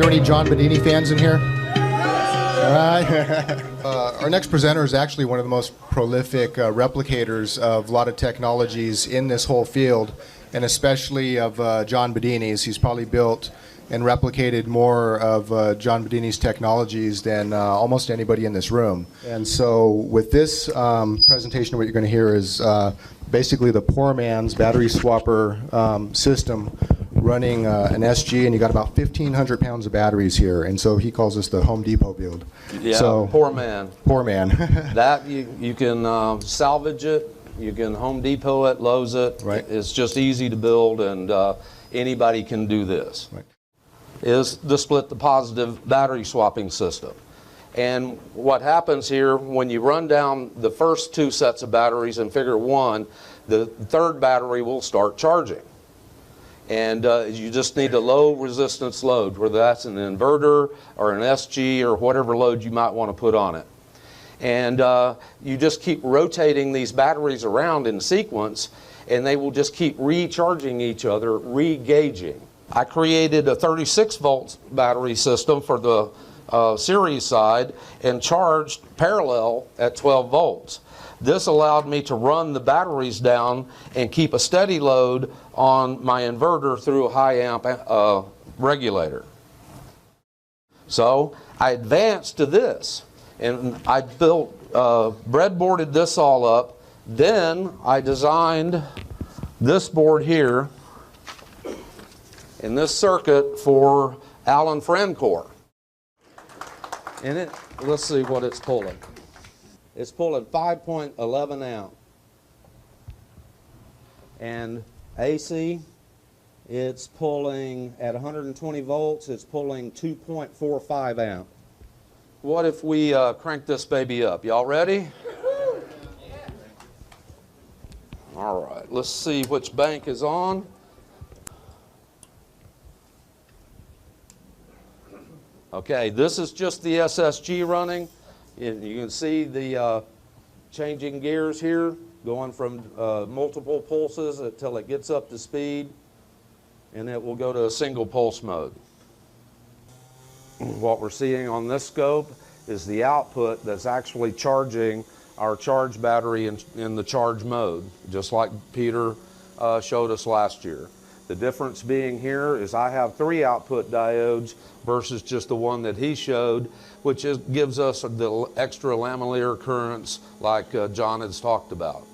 there any John Bedini fans in here? All right. Our next presenter is actually one of the most prolific replicators of a lot of technologies in this whole field, and especially of John Bedini's. He's probably built and replicated more of John Bedini's technologies than almost anybody in this room. And so with this presentation, what you're going to hear is basically the poor man's battery swapper system running an SG, and you got about 1,500 pounds of batteries here, and so he calls this the Home Depot build. Yeah, so, poor man. Poor man. That you can salvage it, you can Home Depot it, Lowe's it. Right. It's just easy to build, and anybody can do this. Right. Is the split the positive battery swapping system. And what happens here, when you run down the first two sets of batteries in figure 1, the third battery will start charging. And you just need a low resistance load, whether that's an inverter or an SG or whatever load you might want to put on it. And you just keep rotating these batteries around in sequence, and they will just keep recharging each other, re-gauging. I created a 36 volt battery system for the series side and charged parallel at 12 volts. This allowed me to run the batteries down and keep a steady load on my inverter through a high amp regulator. So I advanced to this, and I built, breadboarded this all up. Then I designed this board here in this circuit for Allen Frencore. In it, let's see what it's pulling. It's pulling 5.11 amp. And AC, it's pulling at 120 volts, it's pulling 2.45 amp. What if we crank this baby up? Y'all ready? All right, let's see which bank is on. Okay, this is just the SSG running. You can see the changing gears here, going from multiple pulses until it gets up to speed, and it will go to a single pulse mode. What we're seeing on this scope is the output that's actually charging our charge battery in the charge mode, just like Peter showed us last year. The difference being here is I have 3 output diodes versus just the one that he showed, which gives us the extra lamellar currents like John has talked about.